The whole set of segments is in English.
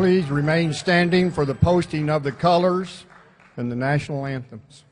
please remain standing for the posting of the colors and the national anthems.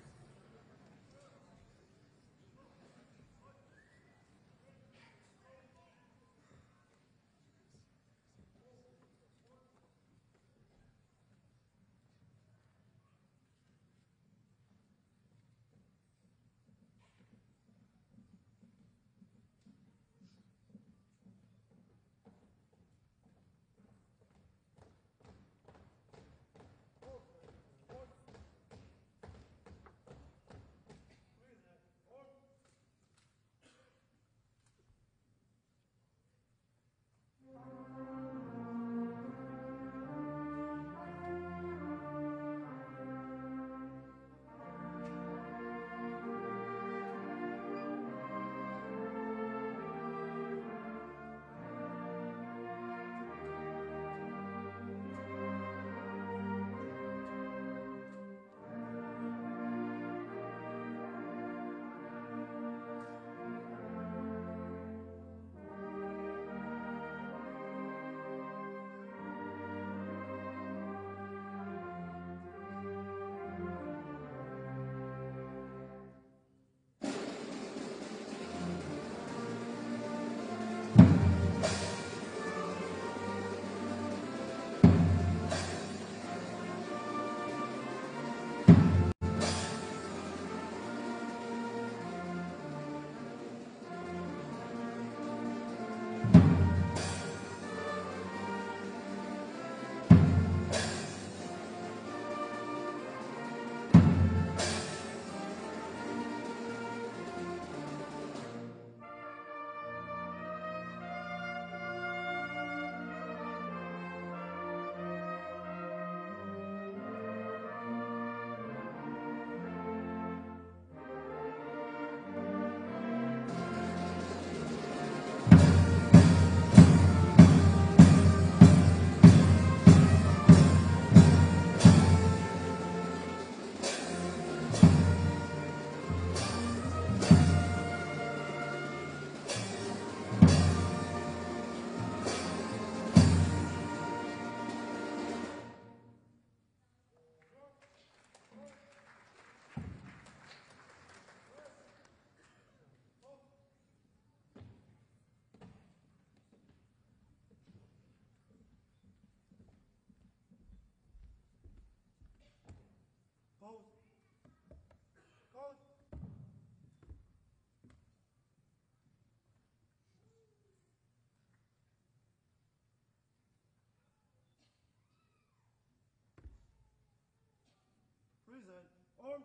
Present. Arm.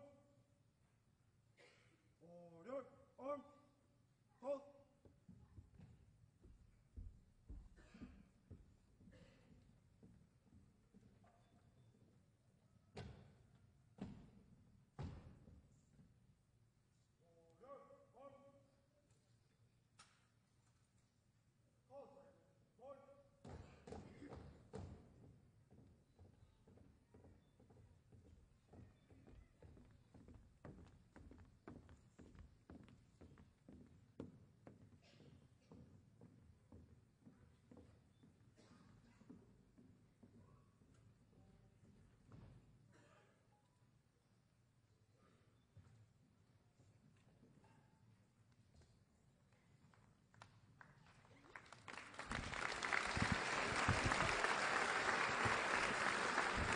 Order. Arm. Hold.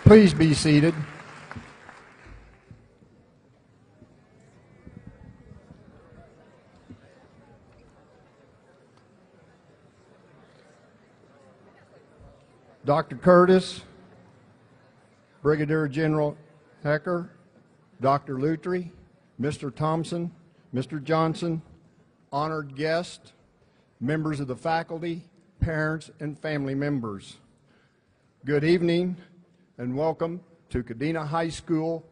Please be seated. Dr. Curtis, Brigadier General Hecker, Dr. Lutry, Mr. Thompson, Mr. Johnson, honored guests, members of the faculty, parents, and family members. Good evening and welcome to Kadena High School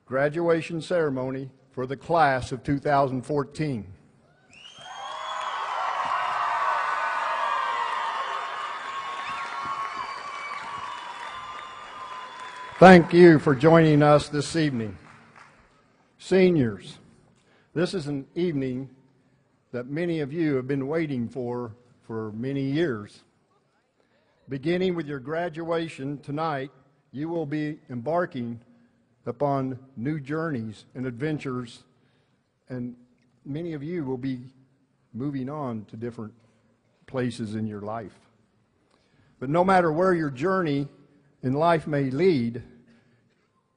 graduation ceremony for the class of 2014. Thank you for joining us this evening. Seniors, this is an evening that many of you have been waiting for many years. Beginning with your graduation tonight, you will be embarking upon new journeys and adventures, and many of you will be moving on to different places in your life. But no matter where your journey in life may lead,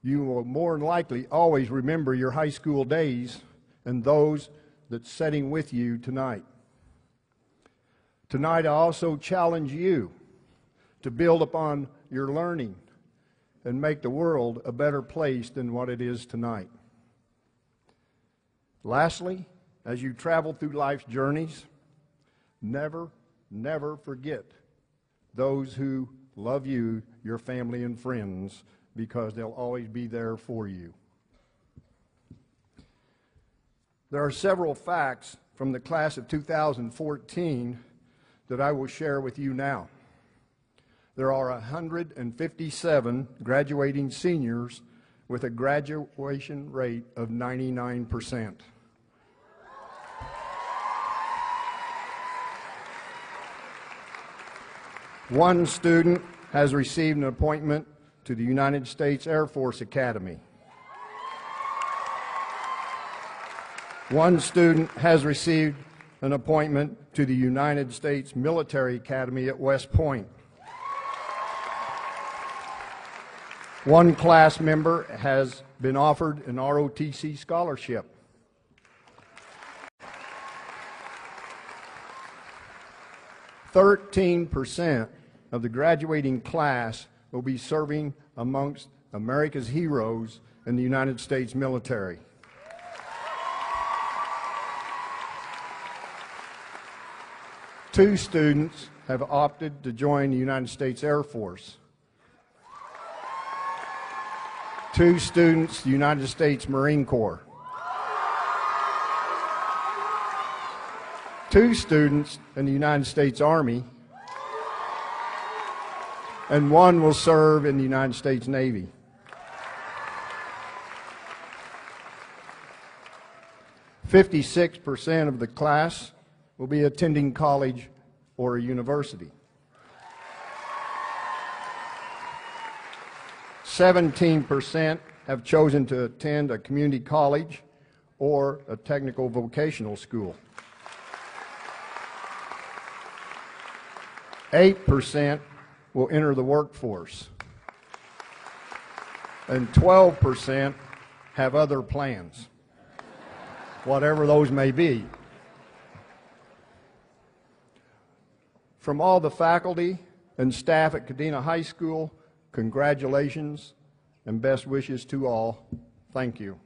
you will more than likely always remember your high school days and those that's sitting with you tonight. Tonight I also challenge you to build upon your learning and make the world a better place than what it is tonight. Lastly, as you travel through life's journeys, never forget those who love you, your family and friends, because they'll always be there for you. There are several facts from the class of 2014 that I will share with you now. There are 157 graduating seniors with a graduation rate of 99%. One student has received an appointment to the United States Air Force Academy. One student has received an appointment to the United States Military Academy at West Point. One class member has been offered an ROTC scholarship. %13 of the graduating class will be serving amongst America's heroes in the United States military. Two students have opted to join the United States Air Force. Two students, the United States Marine Corps. Two students in the United States Army. And one will serve in the United States Navy. %56 of the class will be attending college or a university. 17% have chosen to attend a community college or a technical vocational school. 8% will enter the workforce. And 12% have other plans, whatever those may be. From all the faculty and staff at Kadena High School, congratulations and best wishes to all. Thank you.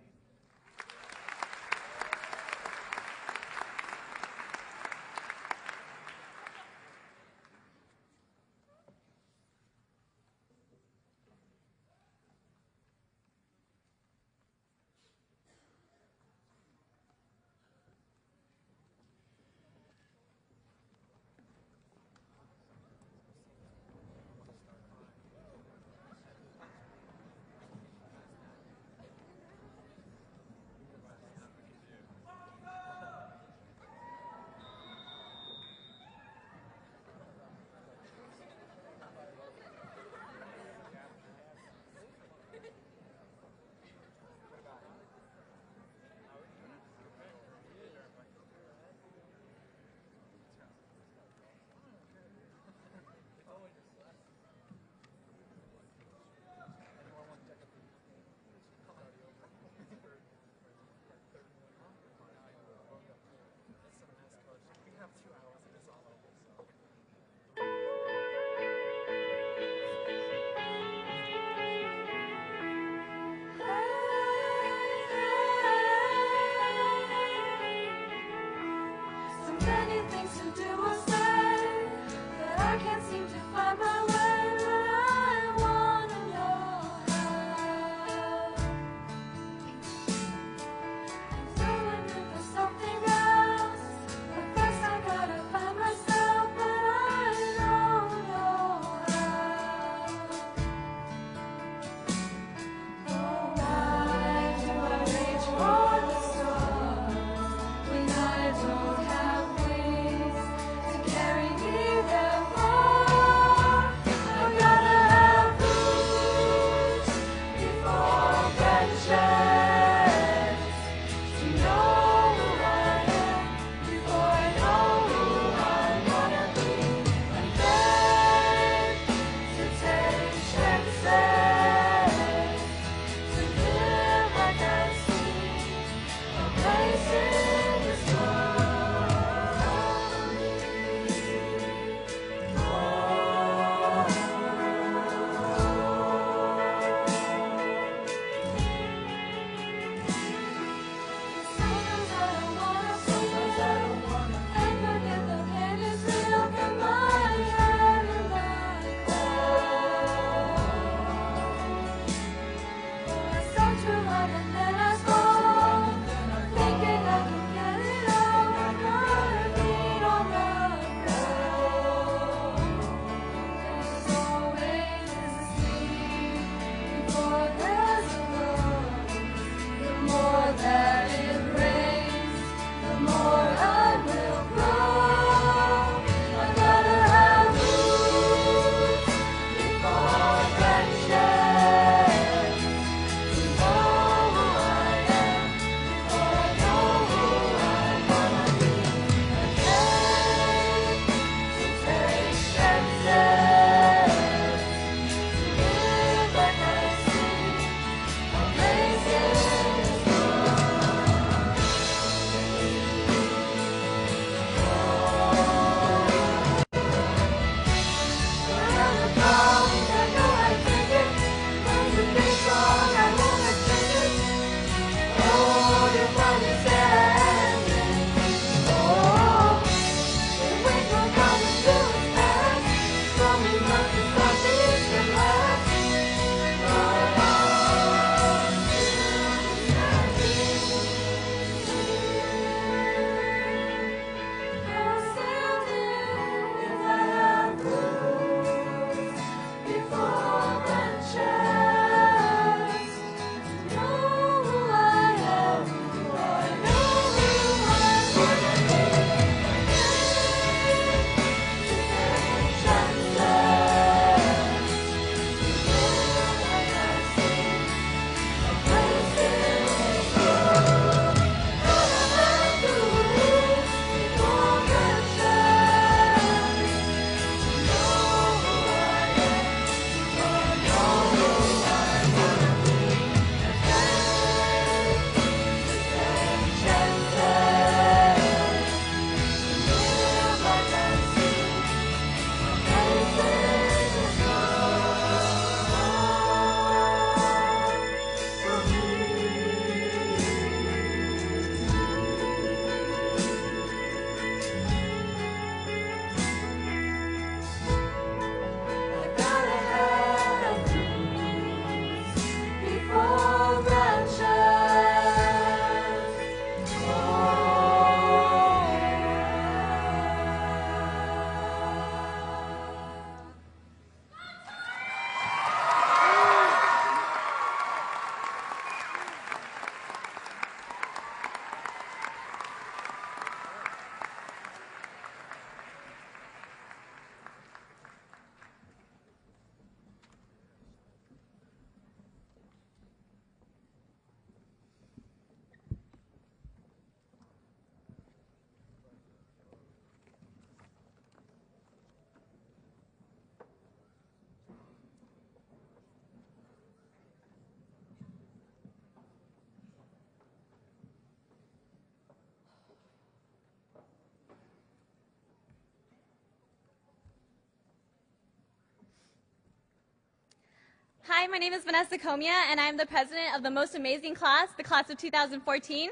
Hi, my name is Vanessa Comia, and I'm the president of the most amazing class, the class of 2014.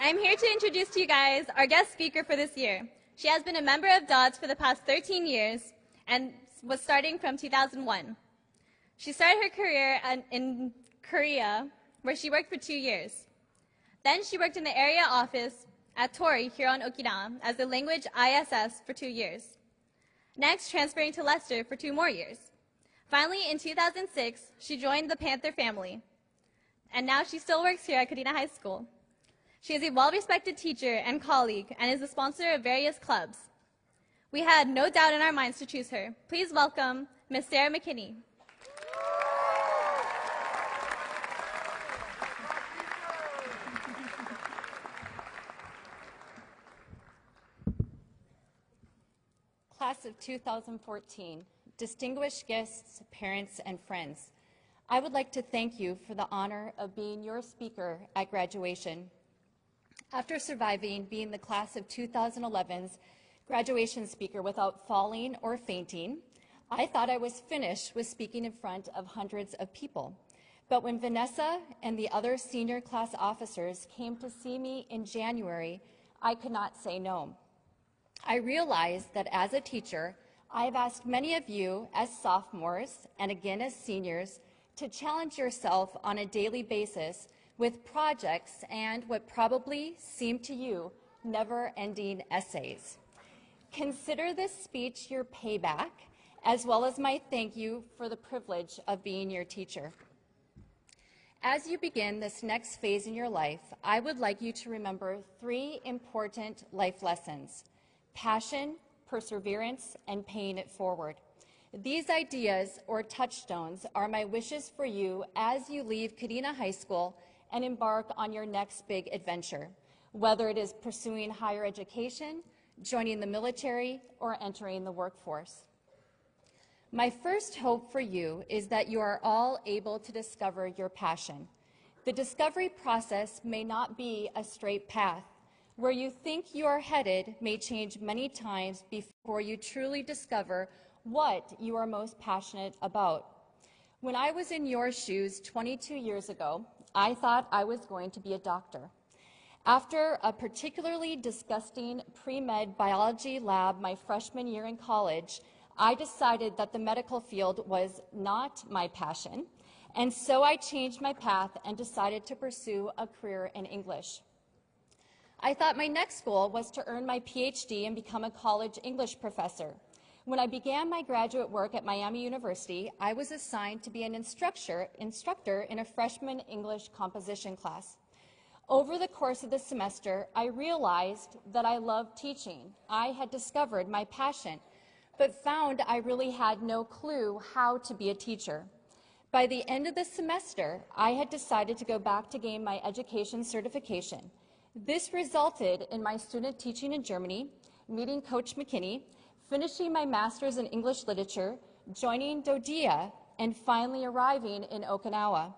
I'm here to introduce to you guys our guest speaker for this year. She has been a member of DoDEA for the past 13 years and was starting from 2001. She started her career in Korea, where she worked for 2 years. Then she worked in the area office at Tori here on Okinawa as a language ISS for 2 years. Next, transferring to Leicester for 2 more years. Finally, in 2006, she joined the Panther family. And now she still works here at Kadena High School. She is a well-respected teacher and colleague and is the sponsor of various clubs. We had no doubt in our minds to choose her. Please welcome Ms. Sarah McKinney. Class of 2014, distinguished guests, parents, and friends, I would like to thank you for the honor of being your speaker at graduation. After surviving being the class of 2011's graduation speaker without falling or fainting, I thought I was finished with speaking in front of hundreds of people. But when Vanessa and the other senior class officers came to see me in January, I could not say no. I realized that as a teacher, I've asked many of you as sophomores and again as seniors to challenge yourself on a daily basis with projects and what probably seem to you never-ending essays. Consider this speech your payback, as well as my thank you for the privilege of being your teacher. As you begin this next phase in your life, I would like you to remember 3 important life lessons: passion, perseverance, and paying it forward. These ideas or touchstones are my wishes for you as you leave Kadena High School and embark on your next big adventure, whether it is pursuing higher education, joining the military, or entering the workforce. My first hope for you is that you are all able to discover your passion. The discovery process may not be a straight path. Where you think you are headed may change many times before you truly discover what you are most passionate about. When I was in your shoes 22 years ago, I thought I was going to be a doctor. After a particularly disgusting pre-med biology lab my freshman year in college, I decided that the medical field was not my passion, and so I changed my path and decided to pursue a career in English. I thought my next goal was to earn my PhD and become a college English professor. When I began my graduate work at Miami University, I was assigned to be an instructor in a freshman English composition class. Over the course of the semester, I realized that I loved teaching. I had discovered my passion, but found I really had no clue how to be a teacher. By the end of the semester, I had decided to go back to gain my education certification. This resulted in my student teaching in Germany, meeting Coach McKinney, finishing my master's in English literature, joining DoDEA, and finally arriving in Okinawa.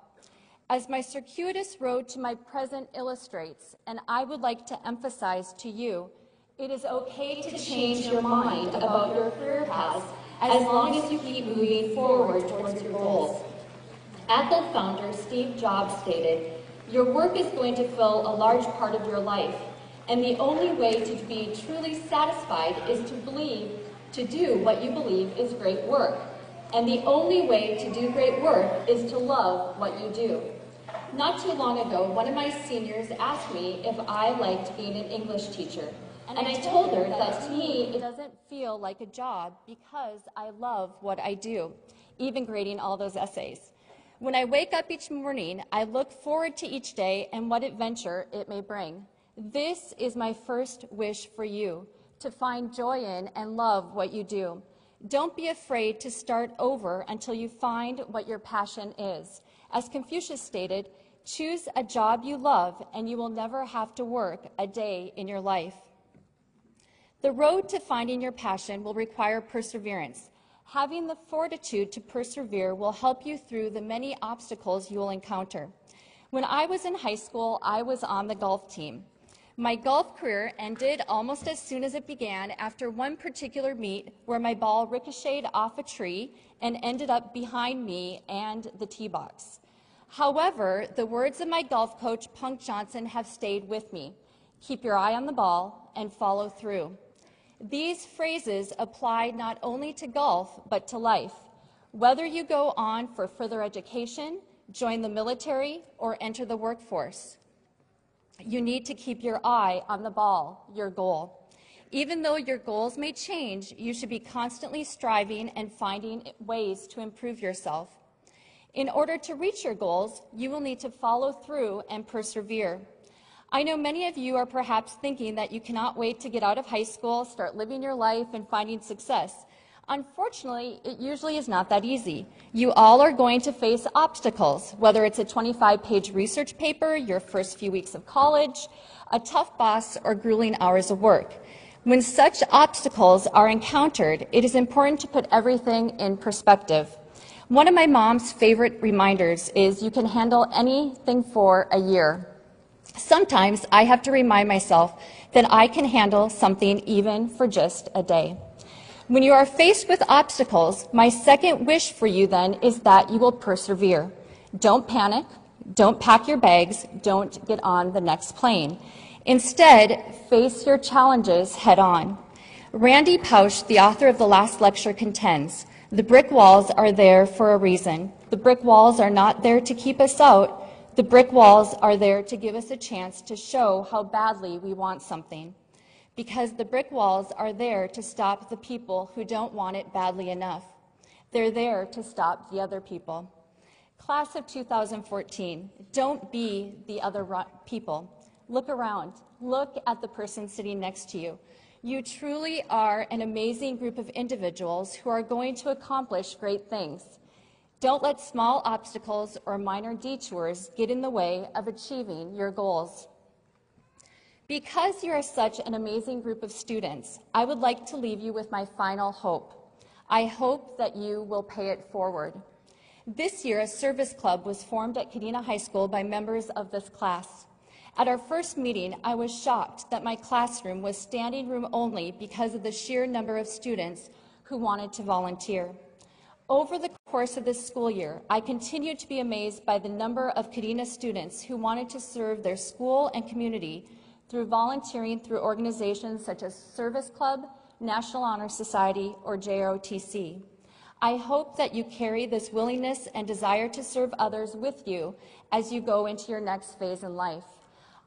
As my circuitous road to my present illustrates, and I would like to emphasize to you, it is okay to change your mind about your career paths as long as you keep moving forward towards your goals. Apple founder Steve Jobs stated, "Your work is going to fill a large part of your life, and the only way to be truly satisfied is to do what you believe is great work. And the only way to do great work is to love what you do." Not too long ago, one of my seniors asked me if I liked being an English teacher. And I told her that to me, it doesn't feel like a job because I love what I do, even grading all those essays. When I wake up each morning, I look forward to each day and what adventure it may bring. This is my first wish for you, to find joy in and love what you do. Don't be afraid to start over until you find what your passion is. As Confucius stated, choose a job you love and you will never have to work a day in your life. The road to finding your passion will require perseverance. Having the fortitude to persevere will help you through the many obstacles you will encounter. When I was in high school, I was on the golf team. My golf career ended almost as soon as it began after one particular meet where my ball ricocheted off a tree and ended up behind me and the tee box. However, the words of my golf coach, Punk Johnson, have stayed with me. Keep your eye on the ball and follow through. These phrases apply not only to golf, but to life. Whether you go on for further education, join the military, or enter the workforce, you need to keep your eye on the ball, your goal. Even though your goals may change, you should be constantly striving and finding ways to improve yourself. In order to reach your goals, you will need to follow through and persevere. I know many of you are perhaps thinking that you cannot wait to get out of high school, start living your life, and finding success. Unfortunately, it usually is not that easy. You all are going to face obstacles, whether it's a 25-page research paper, your first few weeks of college, a tough boss, or grueling hours of work. When such obstacles are encountered, it is important to put everything in perspective. One of my mom's favorite reminders is you can handle anything for a year. Sometimes I have to remind myself that I can handle something even for just a day. When you are faced with obstacles, my second wish for you then is that you will persevere. Don't panic, don't pack your bags, don't get on the next plane. Instead, face your challenges head on. Randy Pausch, the author of the last lecture, contends, the brick walls are there for a reason. The brick walls are not there to keep us out. The brick walls are there to give us a chance to show how badly we want something. Because the brick walls are there to stop the people who don't want it badly enough. They're there to stop the other people. Class of 2014, don't be the other people. Look around. Look at the person sitting next to you. You truly are an amazing group of individuals who are going to accomplish great things. Don't let small obstacles or minor detours get in the way of achieving your goals. Because you are such an amazing group of students, I would like to leave you with my final hope. I hope that you will pay it forward. This year, a service club was formed at Kadena High School by members of this class. At our first meeting, I was shocked that my classroom was standing room only because of the sheer number of students who wanted to volunteer. Over the course of this school year, I continued to be amazed by the number of Kadena students who wanted to serve their school and community through volunteering through organizations such as Service Club, National Honor Society, or JROTC. I hope that you carry this willingness and desire to serve others with you as you go into your next phase in life.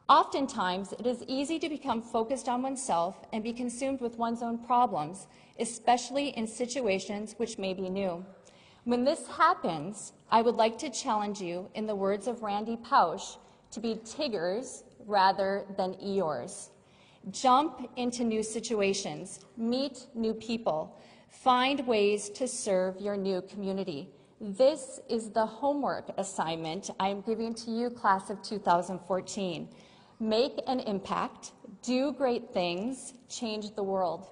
Oftentimes, it is easy to become focused on oneself and be consumed with one's own problems, especially in situations which may be new. When this happens, I would like to challenge you, in the words of Randy Pausch, to be Tiggers rather than Eeyores. Jump into new situations, meet new people, find ways to serve your new community. This is the homework assignment I am giving to you, class of 2014. Make an impact, do great things, change the world.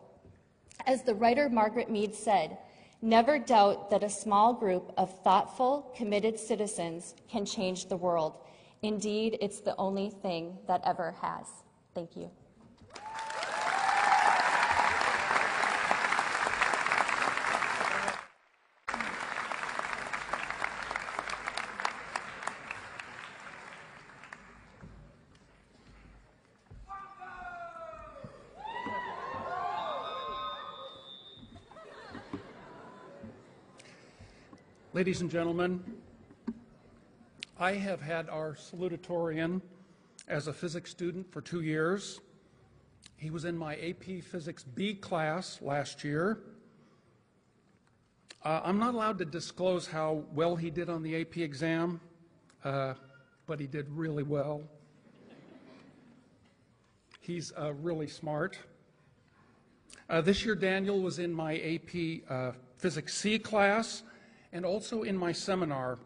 As the writer Margaret Mead said, never doubt that a small group of thoughtful, committed citizens can change the world. Indeed, it's the only thing that ever has. Thank you. Ladies and gentlemen, I have had our salutatorian as a physics student for 2 years. He was in my AP Physics B class last year. I'm not allowed to disclose how well he did on the AP exam, but he did really well. He's really smart. This year, Daniel was in my AP Physics C class and also in my seminar.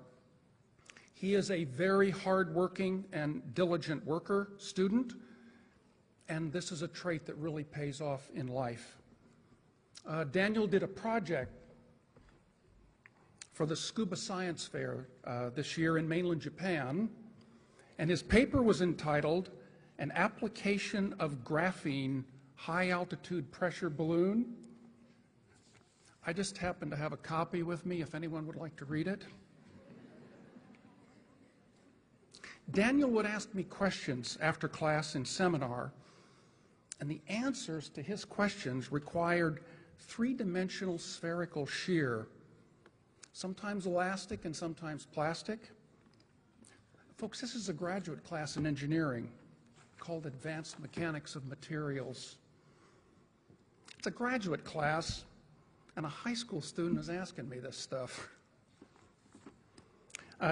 He is a very hardworking and diligent worker student, and this is a trait that really pays off in life. Daniel did a project for the Scuba Science Fair this year in mainland Japan, and his paper was entitled, an application of graphene high-altitude pressure balloon. I just happen to have a copy with me if anyone would like to read it. Daniel would ask me questions after class in seminar, and the answers to his questions required three-dimensional spherical shear, sometimes elastic and sometimes plastic. Folks, this is a graduate class in engineering called Advanced Mechanics of Materials. It's a graduate class, and a high school student is asking me this stuff.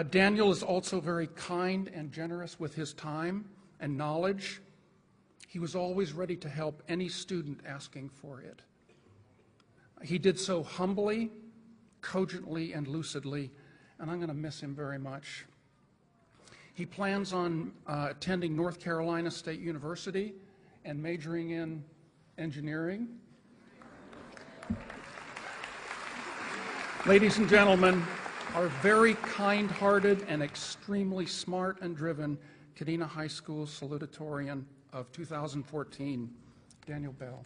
Daniel is also very kind and generous with his time and knowledge. He was always ready to help any student asking for it. He did so humbly, cogently, and lucidly, and I'm going to miss him very much. He plans on attending North Carolina State University and majoring in engineering. Ladies and gentlemen, our very kind-hearted and extremely smart and driven Kadena High School Salutatorian of 2014, Daniel Bell.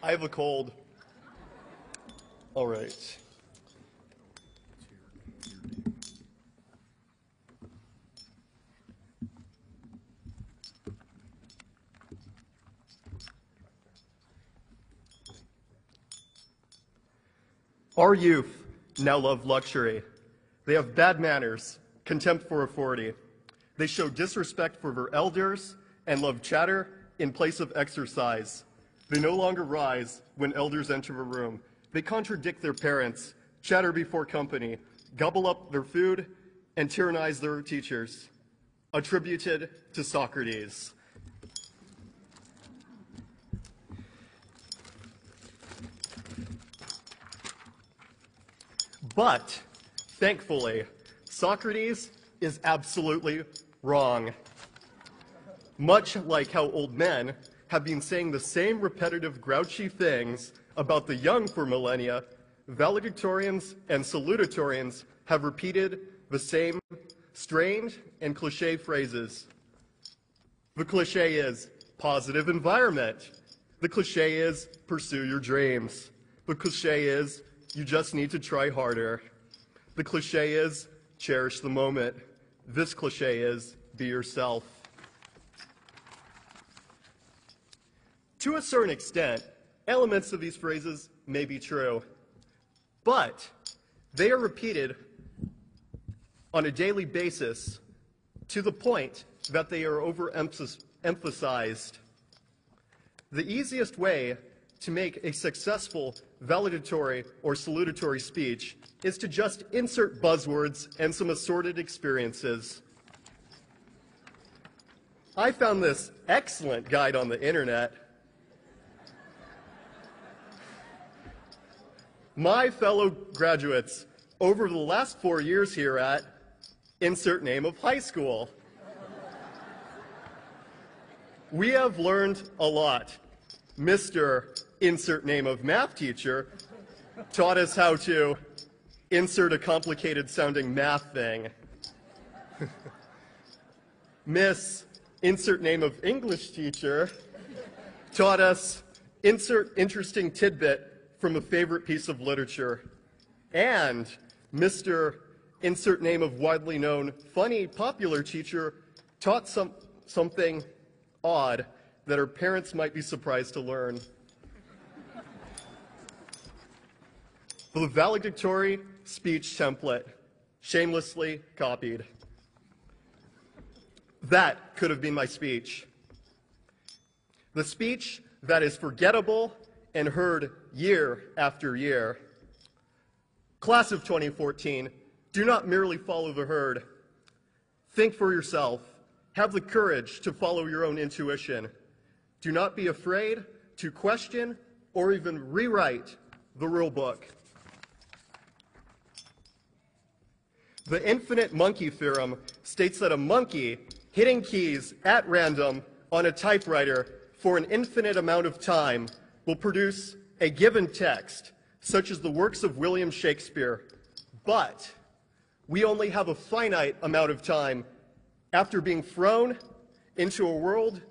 I have a cold. All right. Our youth now love luxury. They have bad manners, contempt for authority. They show disrespect for their elders and love chatter in place of exercise. They no longer rise when elders enter a room. They contradict their parents, chatter before company, gobble up their food, and tyrannize their teachers. Attributed to Socrates. But, thankfully, Socrates is absolutely wrong. Much like how old men have been saying the same repetitive grouchy things about the young for millennia, valedictorians and salutatorians have repeated the same strained and cliche phrases. The cliche is positive environment. The cliche is pursue your dreams. The cliche is you just need to try harder. The cliche is cherish the moment. This cliche is be yourself. To a certain extent, elements of these phrases may be true, but they are repeated on a daily basis to the point that they are overemphasized. The easiest way to make a successful valedictory or salutatory speech is to just insert buzzwords and some assorted experiences. I found this excellent guide on the internet. My fellow graduates, over the last 4 years here at insert name of high school, we have learned a lot. Mr. insert name of math teacher taught us how to insert a complicated sounding math thing. Miss insert name of English teacher taught us insert interesting tidbit from a favorite piece of literature. And Mr. insert name of widely known funny popular teacher taught something odd that our parents might be surprised to learn. The valedictory speech template, shamelessly copied. That could have been my speech. The speech that is forgettable and heard year after year. Class of 2014, do not merely follow the herd. Think for yourself. Have the courage to follow your own intuition. Do not be afraid to question or even rewrite the rule book. The infinite monkey theorem states that a monkey Hitting keys at random on a typewriter for an infinite amount of time will produce a given text, such as the works of William Shakespeare. But we only have a finite amount of time after being thrown into a world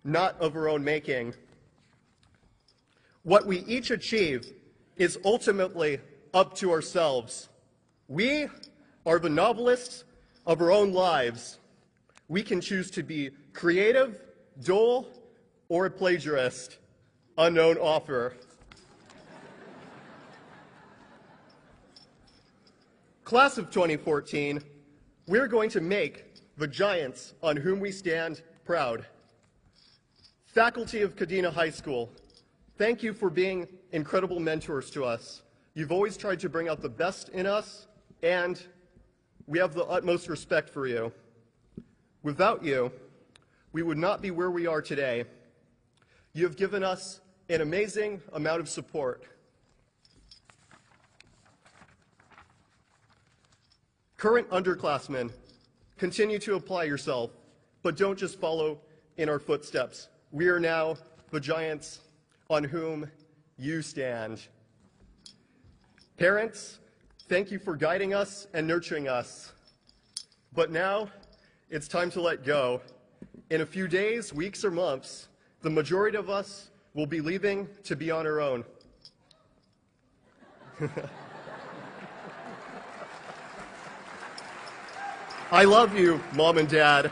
not of our own making. What we each achieve is ultimately up to ourselves. We are the novelists of our own lives. We can choose to be creative, dull, or a plagiarist, unknown author. Class of 2014, we're going to make the giants on whom we stand proud. Faculty of Kadena High School, thank you for being incredible mentors to us. You've always tried to bring out the best in us, and we have the utmost respect for you. Without you, we would not be where we are today. You have given us an amazing amount of support. Current underclassmen, continue to apply yourself, but don't just follow in our footsteps. We are now the giants on whom you stand. Parents, thank you for guiding us and nurturing us. But now, it's time to let go. In a few days, weeks, or months, the majority of us will be leaving to be on our own. I love you, Mom and Dad,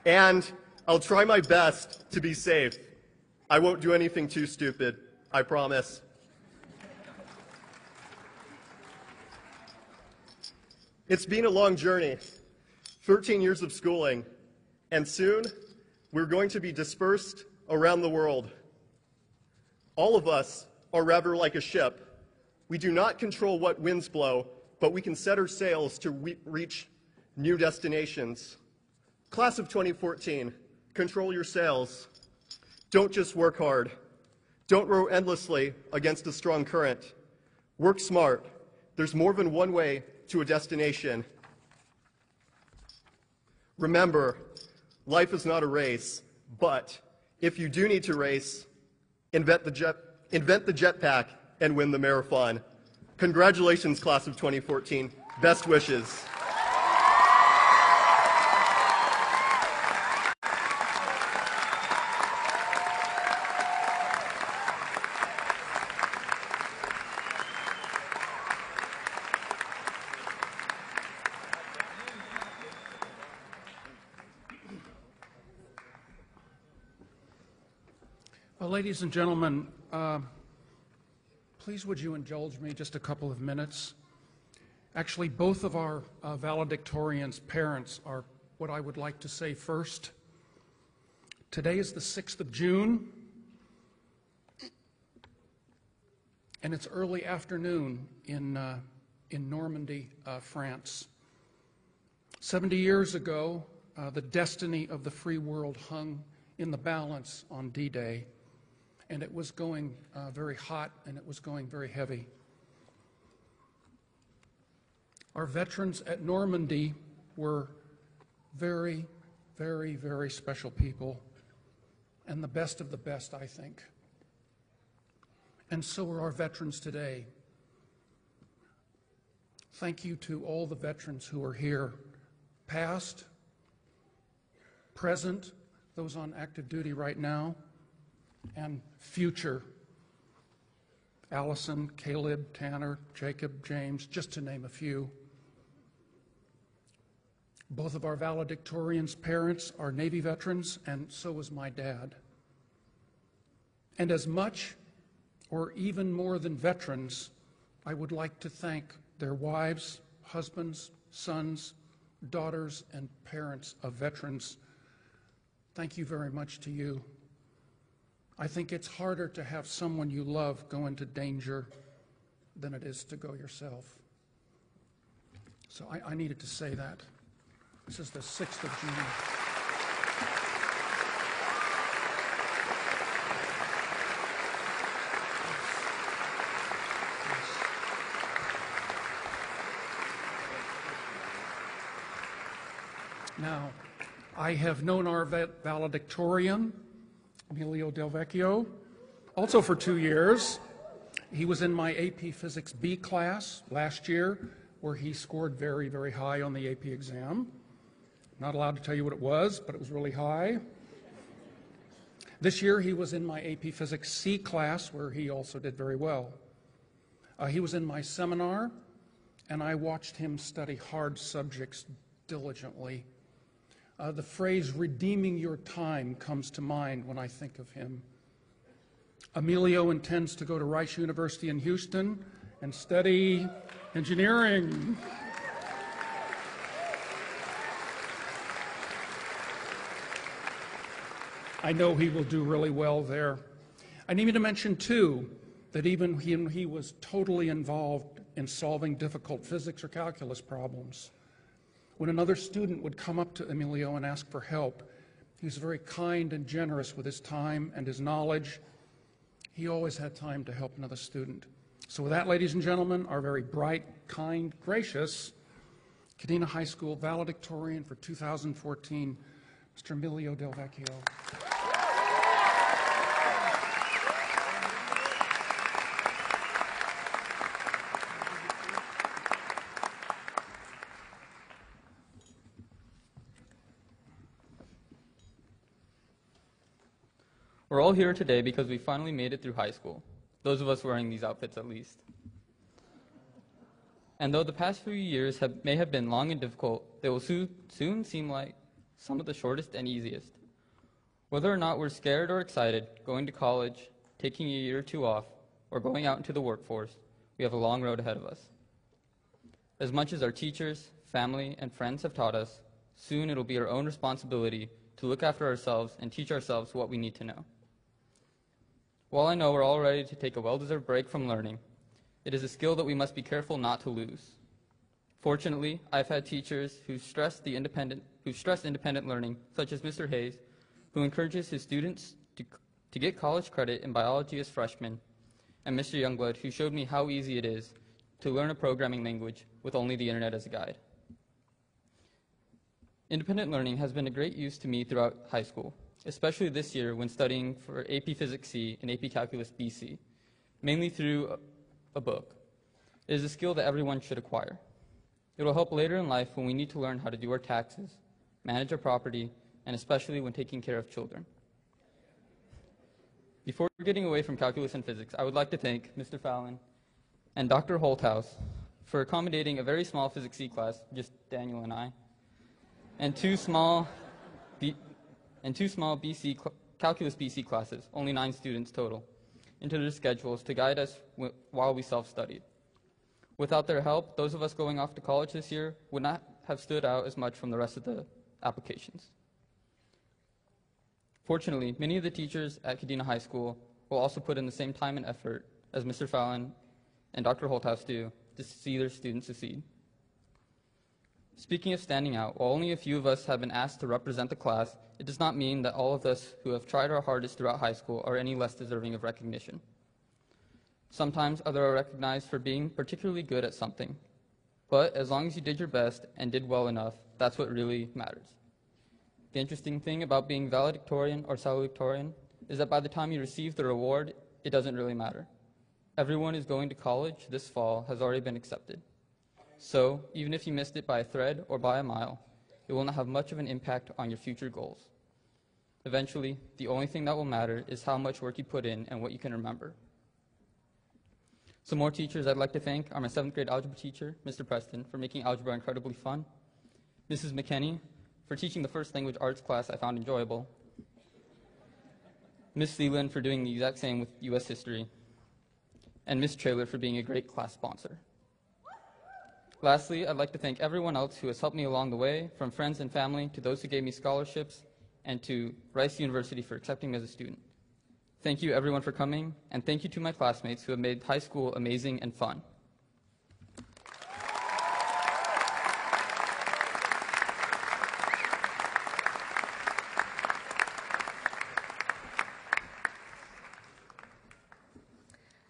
and I'll try my best to be safe. I won't do anything too stupid, I promise. It's been a long journey, 13 years of schooling, and soon we're going to be dispersed around the world. All of us are rather like a ship. We do not control what winds blow, but we can set our sails to reach new destinations. Class of 2014, control your sails. Don't just work hard. Don't row endlessly against a strong current. Work smart. There's more than one way to a destination. Remember, life is not a race, but if you do need to race, invent the jetpack and win the marathon. Congratulations, class of 2014. Best wishes. Ladies and gentlemen, please would you indulge me just a couple of minutes? Actually, both of our valedictorians' parents are what I would like to say first. Today is the 6th of June, and it's early afternoon in Normandy, France. 70 years ago, the destiny of the free world hung in the balance on D-Day. And it was going very hot, and it was going very heavy. Our veterans at Normandy were very, very, very special people, and the best of the best, I think. And so are our veterans today. Thank you to all the veterans who are here, past, present, those on active duty right now, and future. Allison, Caleb, Tanner, Jacob, James, just to name a few. Both of our valedictorians' parents are Navy veterans, and so was my dad. And as much or even more than veterans, I would like to thank their wives, husbands, sons, daughters, and parents of veterans. Thank you very much to you. I think it's harder to have someone you love go into danger than it is to go yourself. So I needed to say that. This is the 6th of June. Now, I have known our valedictorian, Emilio Del Vecchio, also for 2 years. He was in my AP Physics B class last year, where he scored very, very high on the AP exam. Not allowed to tell you what it was, but it was really high. This year he was in my AP Physics C class, where he also did very well. He was in my seminar, and I watched him study hard subjects diligently. The phrase redeeming your time comes to mind when I think of him. Emilio intends to go to Rice University in Houston and study engineering. I know he will do really well there. I need to mention, too, that even he was totally involved in solving difficult physics or calculus problems. When another student would come up to Emilio and ask for help, he was very kind and generous with his time and his knowledge. He always had time to help another student. So with that, ladies and gentlemen, our very bright, kind, gracious Kadena High School valedictorian for 2014, Mr. Emilio Del Vecchio. We're all here today because we finally made it through high school, those of us wearing these outfits at least. And though the past few years may have been long and difficult, they will soon seem like some of the shortest and easiest. Whether or not we're scared or excited, going to college, taking a year or two off, or going out into the workforce, we have a long road ahead of us. As much as our teachers, family, and friends have taught us, soon it'll be our own responsibility to look after ourselves and teach ourselves what we need to know. While I know we're all ready to take a well-deserved break from learning, it is a skill that we must be careful not to lose. Fortunately, I've had teachers who stress independent learning, such as Mr. Hayes, who encourages his students to get college credit in biology as freshmen, and Mr. Youngblood, who showed me how easy it is to learn a programming language with only the internet as a guide. Independent learning has been a great use to me throughout high school, especially this year when studying for AP Physics C and AP Calculus BC, mainly through a book. It is a skill that everyone should acquire. It will help later in life when we need to learn how to do our taxes, manage our property, and especially when taking care of children. Before getting away from calculus and physics, I would like to thank Mr. Fallon and Dr. Holthouse for accommodating a very small Physics C class, just Daniel and I, and two small Calculus BC classes, only 9 students total, into their schedules to guide us while we self-studied. Without their help, those of us going off to college this year would not have stood out as much from the rest of the applications. Fortunately, many of the teachers at Kadena High School will also put in the same time and effort as Mr. Fallon and Dr. Holthouse do to see their students succeed. Speaking of standing out, while only a few of us have been asked to represent the class, it does not mean that all of us who have tried our hardest throughout high school are any less deserving of recognition. Sometimes others are recognized for being particularly good at something, but as long as you did your best and did well enough, that's what really matters. The interesting thing about being valedictorian or salutatorian is that by the time you receive the reward, it doesn't really matter. Everyone who's going to college this fall has already been accepted. So, even if you missed it by a thread or by a mile, it will not have much of an impact on your future goals. Eventually, the only thing that will matter is how much work you put in and what you can remember. Some more teachers I'd like to thank are my 7th grade algebra teacher, Mr. Preston, for making algebra incredibly fun, Mrs. McKenney, for teaching the first language arts class I found enjoyable, Ms. Seeland for doing the exact same with U.S. history, and Ms. Traylor for being a great class sponsor. Lastly, I'd like to thank everyone else who has helped me along the way, from friends and family to those who gave me scholarships, and to Rice University for accepting me as a student. Thank you, everyone, for coming, and thank you to my classmates who have made high school amazing and fun.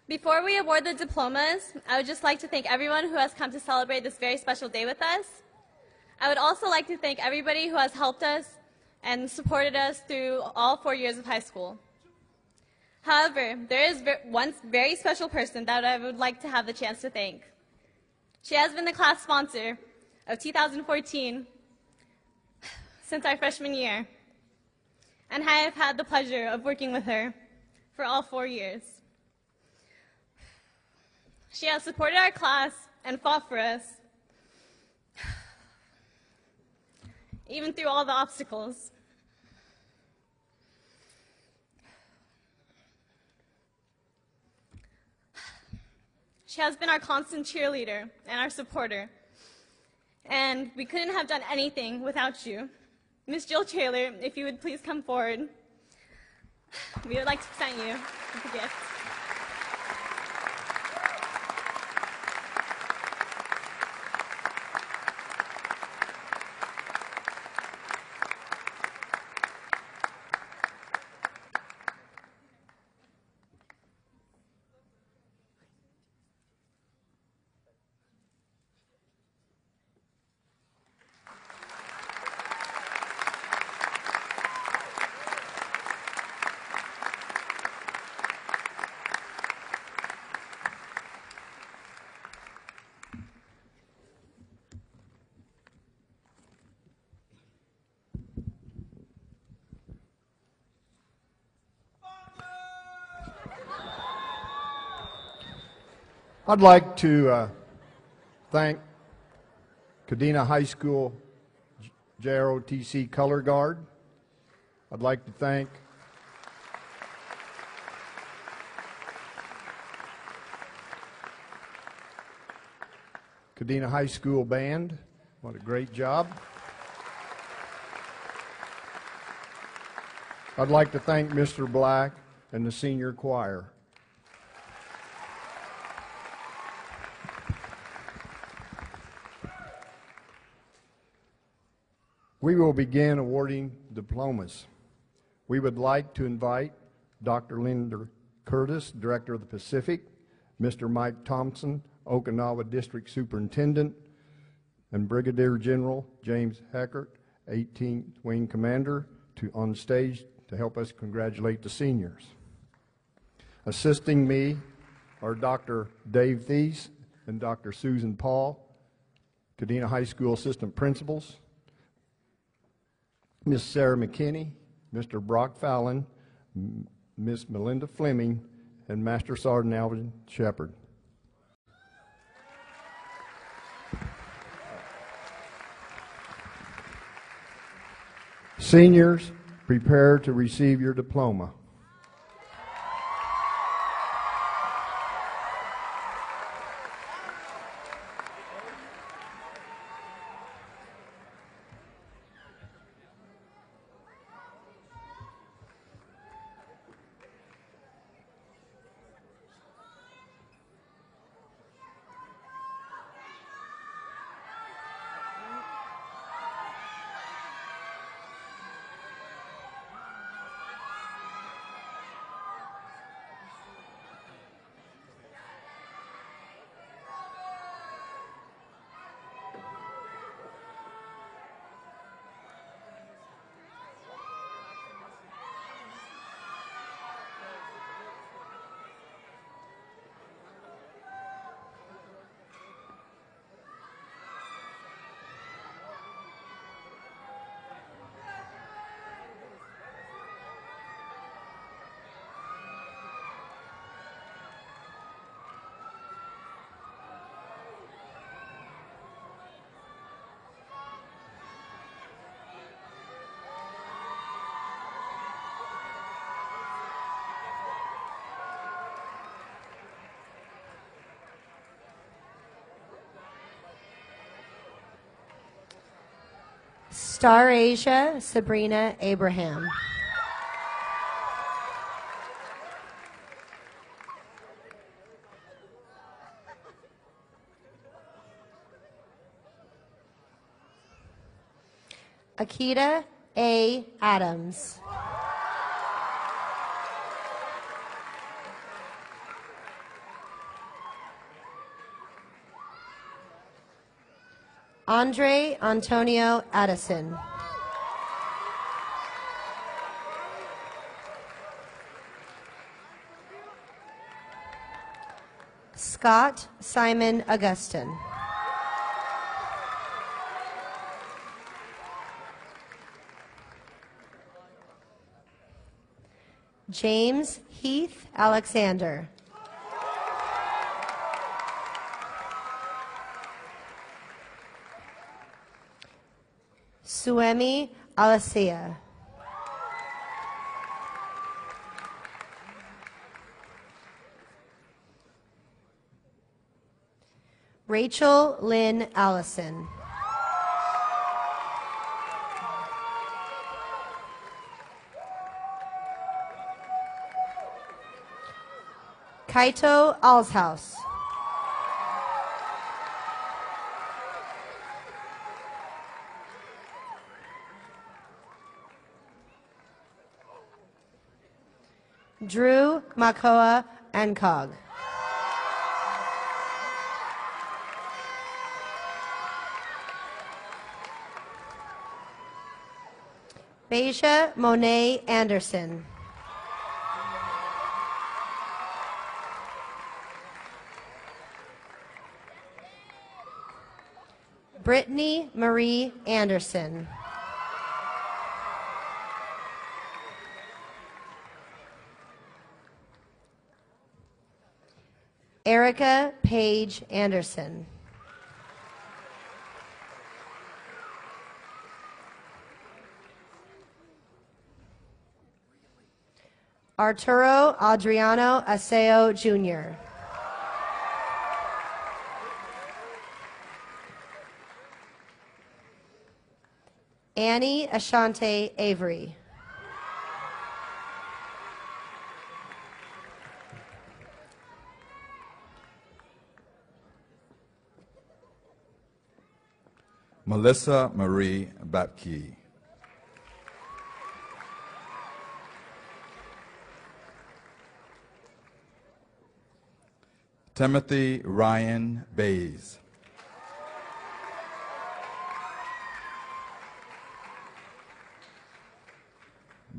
Before we award the diplomas, I would just like to thank everyone who has come to celebrate this very special day with us. I would also like to thank everybody who has helped us and supported us through all 4 years of high school. However, there is one very special person that I would like to have the chance to thank. She has been the class sponsor of 2014 since our freshman year, and I have had the pleasure of working with her for all 4 years. She has supported our class and fought for us, even through all the obstacles. She has been our constant cheerleader and our supporter, and we couldn't have done anything without you. Miss Jill Taylor, if you would please come forward, we would like to present you with a gift. I'd like to thank Kadena High School JROTC Color Guard. I'd like to thank Kadena High School Band. What a great job. I'd like to thank Mr. Black and the senior choir. We will begin awarding diplomas. We would like to invite Dr. Linda Curtis, Director of the Pacific, Mr. Mike Thompson, Okinawa District Superintendent, and Brigadier General James Heckert, 18th Wing Commander, on stage to help us congratulate the seniors. Assisting me are Dr. Dave Thies and Dr. Susan Paul, Kadena High School Assistant Principals, Miss Sarah McKinney, Mr. Brock Fallon, Miss Melinda Fleming, and Master Sergeant Alvin Shepard. Seniors, prepare to receive your diploma. Star Asia, Sabrina Abraham. Akita A. Adams. Andre Antonio Addison. Scott Simon Augustin. James Heath Alexander. Suemi Alasia. Rachel Lynn Allison. Kaito Alshaus. Drew Makoa Ancog. Beja Monet Anderson. Brittany Marie Anderson. Erica Paige Anderson. Arturo Adriano Aseo Jr. Annie Ashante Avery. Melissa Marie Bapke. Timothy Ryan Bays.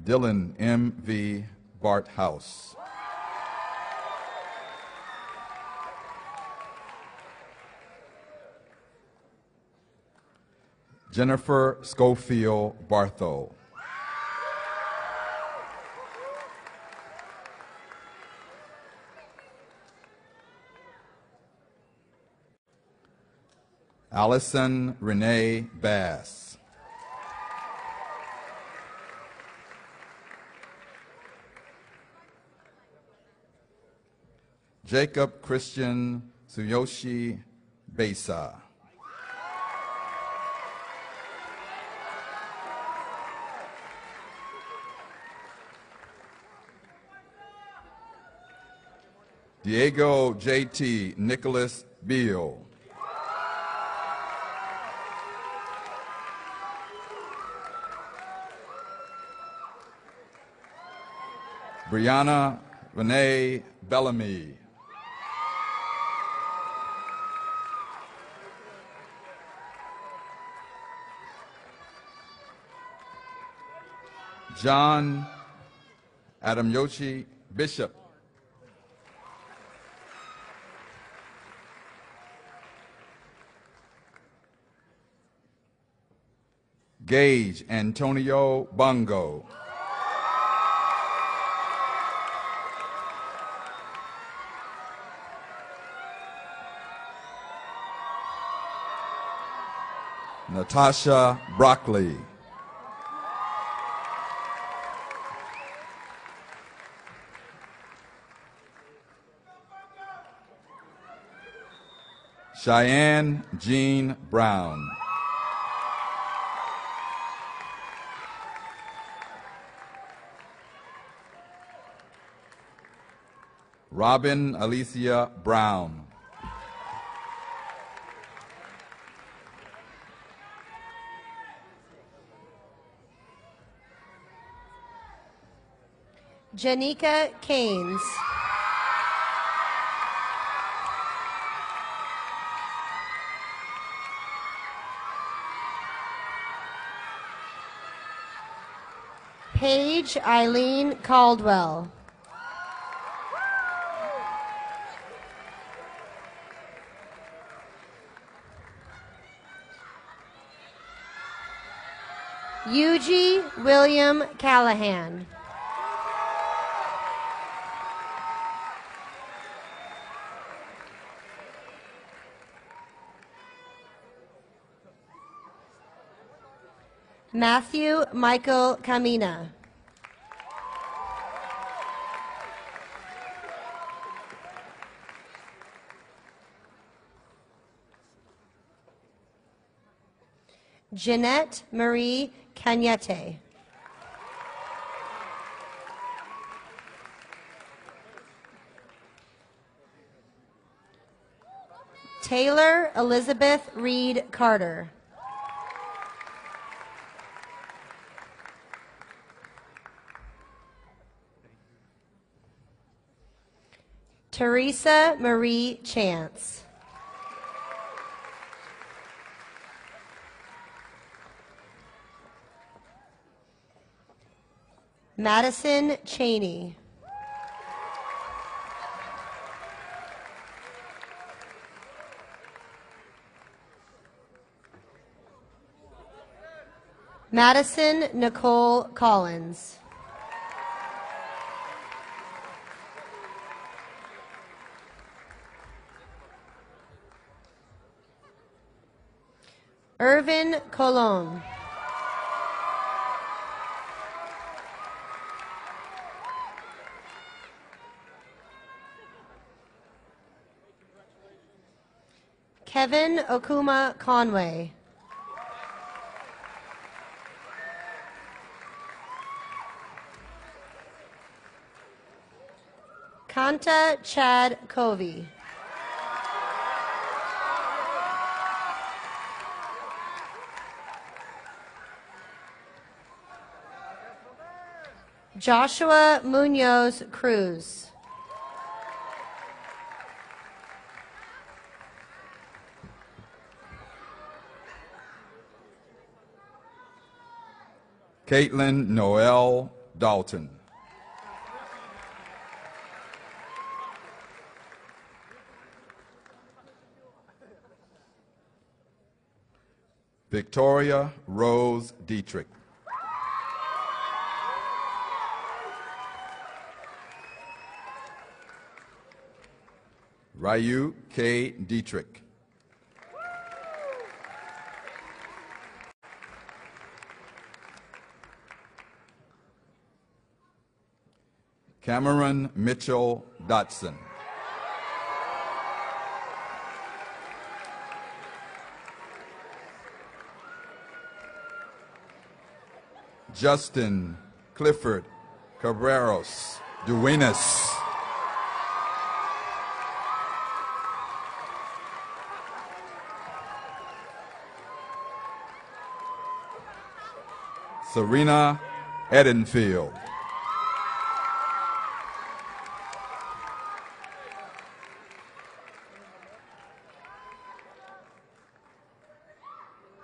Dylan M.V. Barthouse. Jennifer Schofield Bartho. Allison Renee Bass. Jacob Christian Tsuyoshi Besa. Diego J.T. Nicholas Beal. Brianna Renee Bellamy. John Adamyoshi Bishop. Gage Antonio Bungo. Natasha Broccoli. Cheyenne Jean Brown. Robin Alicia Brown. Janika Keynes. Paige Eileen Caldwell. Yuji William Callahan. Matthew Michael Camina. Jeanette Marie Cagnette. Taylor Elizabeth Reed Carter. Teresa Marie Chance. Madison Cheney. Madison Nicole Collins. Irvin Colon. Kevin Okuma Conway. Kanta Chad Covey. Joshua Munoz Cruz. Caitlin Noel Dalton. Victoria Rose Dietrich. Ryu K. Dietrich. Cameron Mitchell Dotson. Justin Clifford Cabreros Duenas. Serena Edenfield.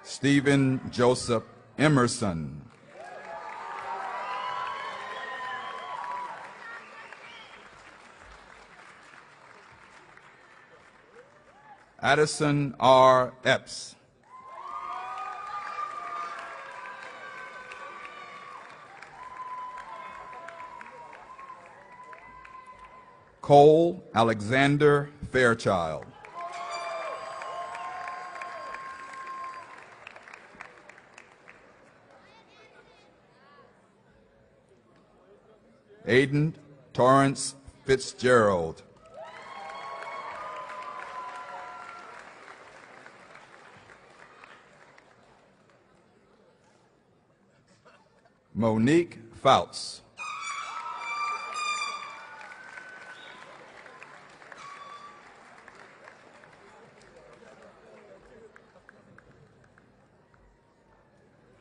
Stephen Joseph Emerson. Addison R. Epps. Cole Alexander Fairchild. Aiden Torrance Fitzgerald. Monique Fouts.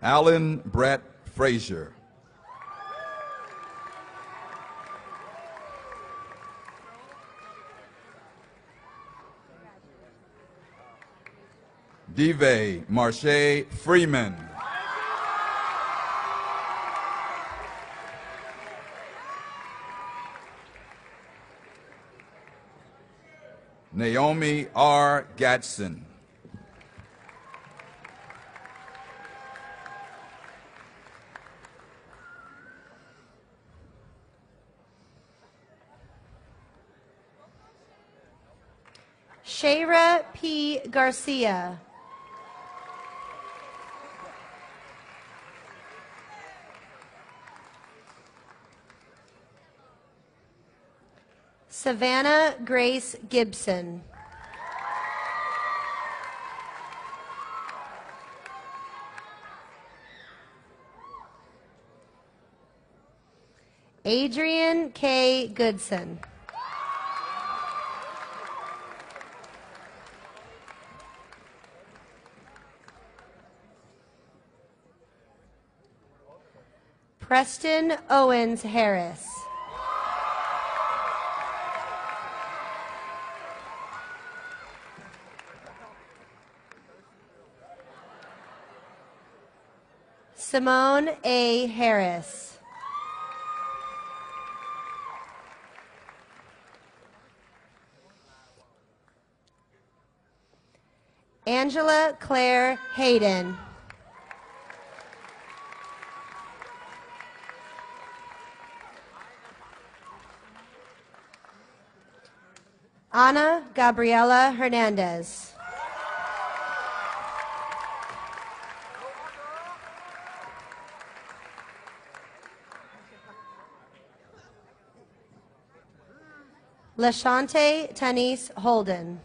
Alan Brett Frazier. Dive Marche Freeman. Naomi R. Gadsden. Shayra P. Garcia. Savannah Grace Gibson. Adrian K. Goodson. Preston Owens Harris. Simone A. Harris. Angela Claire Hayden. Ana Gabriela Hernandez. Lashante Tanis Holden.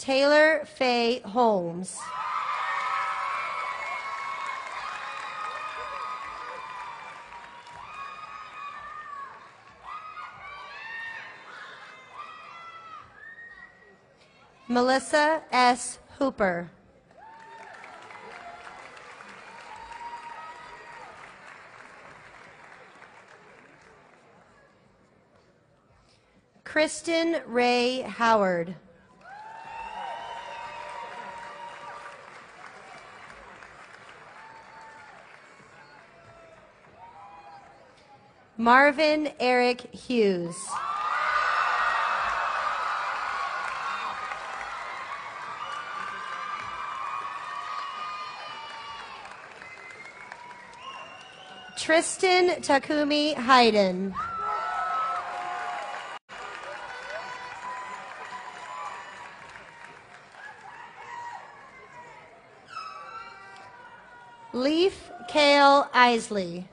Taylor Faye Holmes. Melissa S. Hooper. Kristen Ray Howard. Marvin Eric Hughes. Tristan Takumi Hayden. Leaf Kale Isley.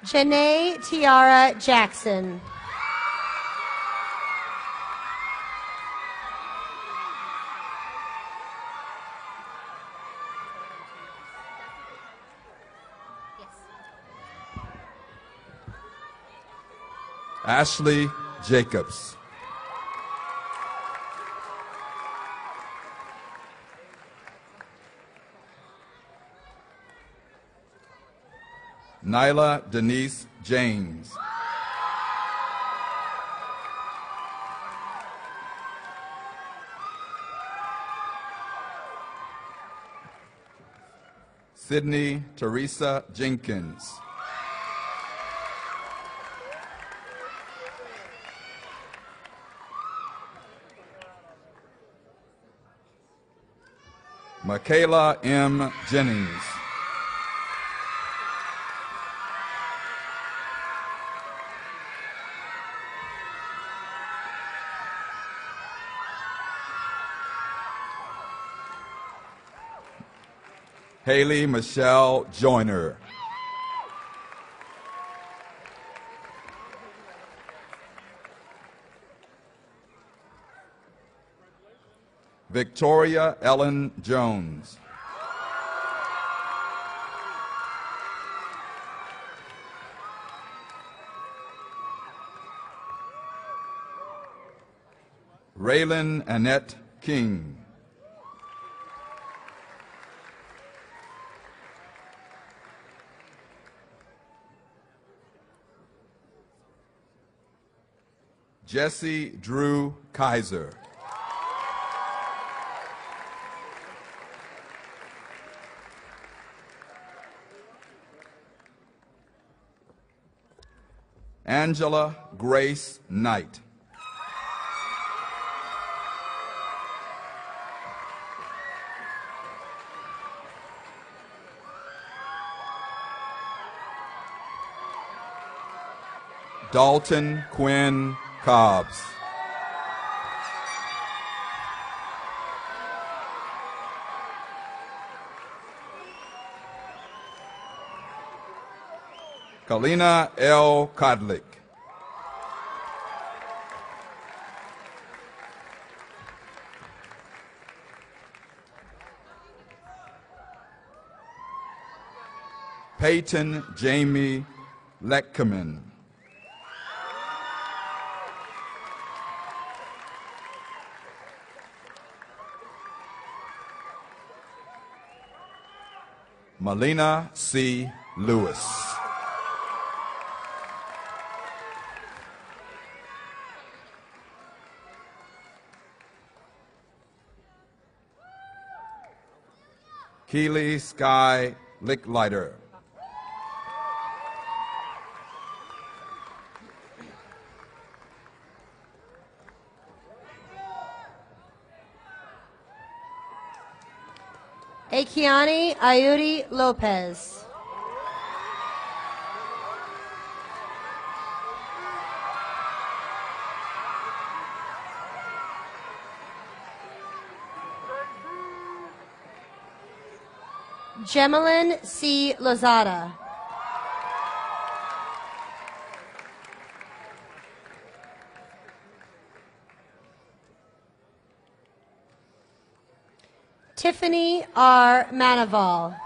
Janae Tiara Jackson. Ashley Jacobs. Nyla Denise James. Sydney Teresa Jenkins. Michaela M. Jennings. Haley Michelle Joyner. Victoria Ellen Jones. Raylan Annette King. Jesse Drew Kaiser. Angela Grace Knight. Dalton Quinn Cobbs. Kalina L. Kodlik. Peyton Jamie Leckman. Melina C. Lewis. Keely Sky Licklider. Akiani Ayuri Lopez. Gemelin C. Lozada. Tiffany R. Manaval.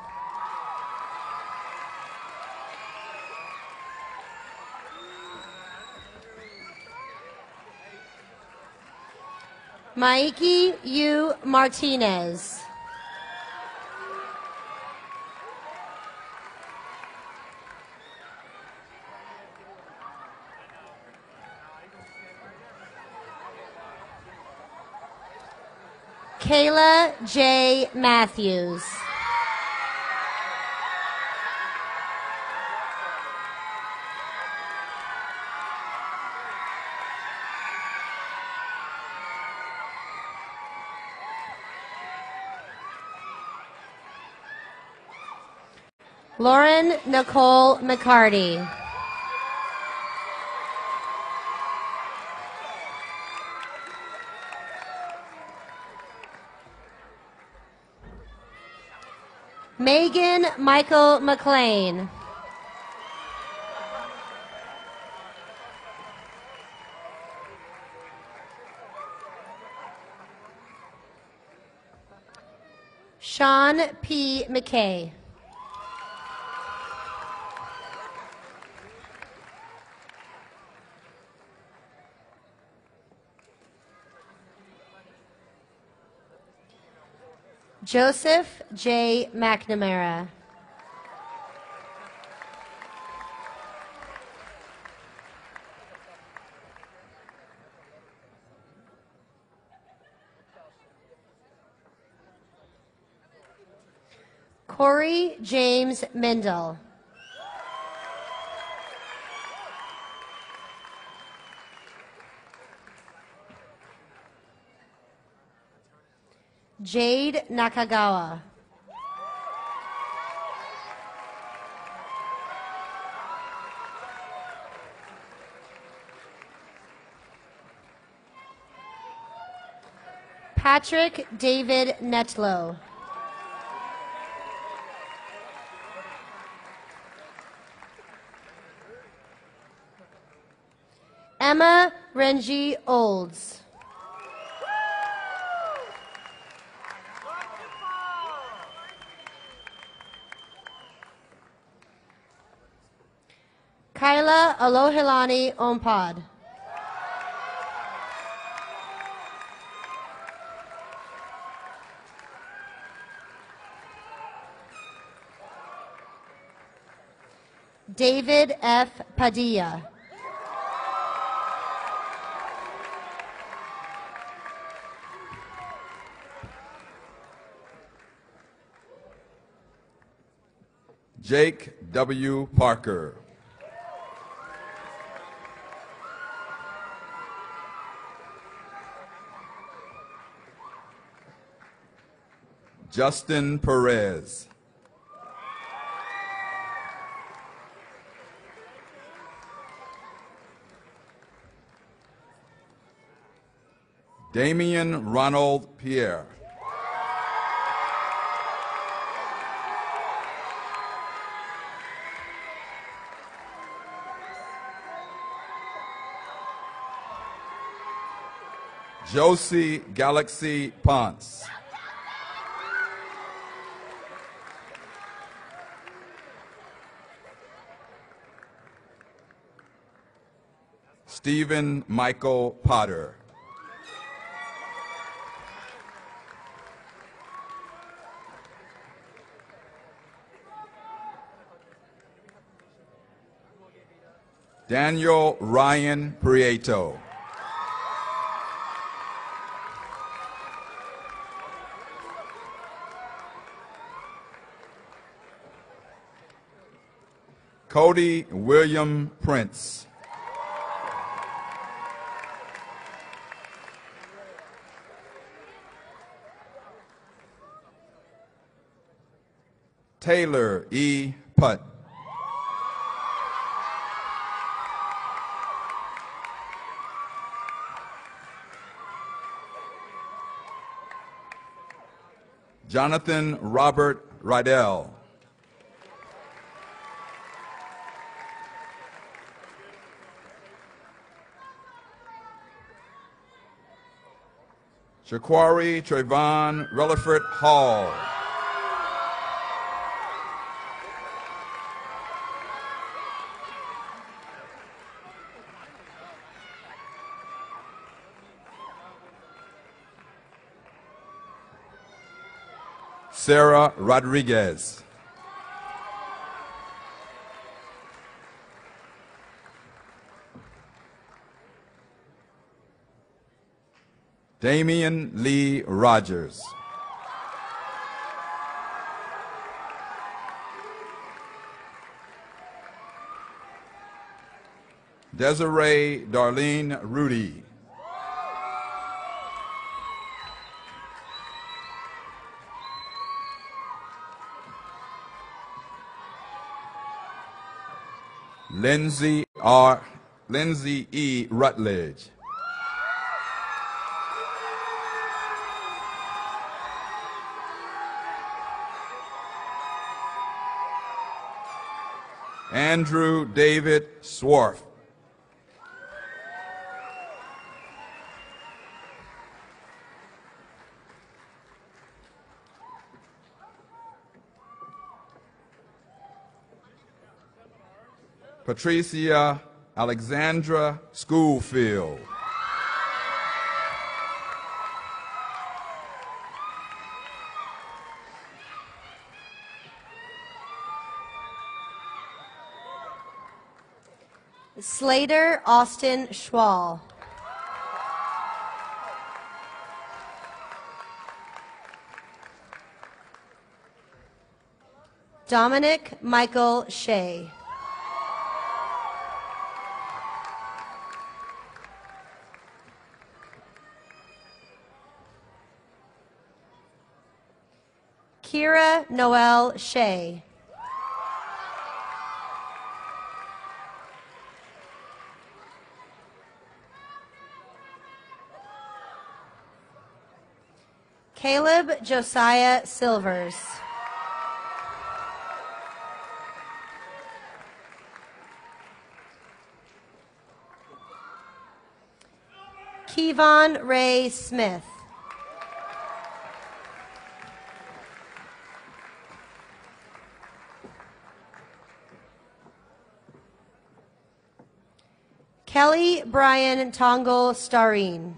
Maiki U. Martinez. Kayla J. Matthews. Lauren Nicole McCarty. Megan Michael McLean. Sean P. McKay. Joseph J. McNamara. Corey James Mendel. Jade Nakagawa. Patrick David Netlow. Emma Renji Olds. Kyla Alohilani Ompad. David F. Padilla. Jake W. Parker. Justin Perez. Damian Ronald Pierre. Josie Galaxy Ponce. Stephen Michael Potter. Daniel Ryan Prieto. Cody William Prince. Taylor E. Putt. Jonathan Robert Rydell. Shaquari Trayvon Relaford Hall. Sarah Rodriguez. Damian Lee Rogers. Desiree Darlene Rudy. Lindsay E. Rutledge. Andrew David Swarf. Patricia Alexandra Schoolfield. Slater Austin Schwall. Dominic Michael Shea. Kira Noel Shea. Caleb Josiah Silvers. Kevon Ray Smith. Kelly Brian Tongle Starine.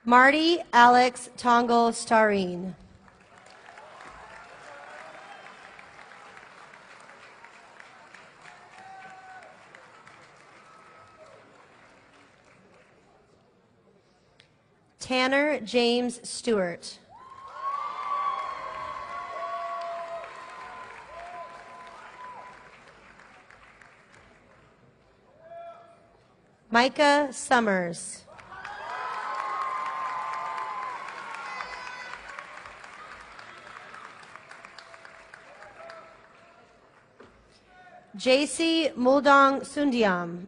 Marty Alex Tongle Starine. Tanner James Stewart. Micah Summers. JC Muldong Sundiam.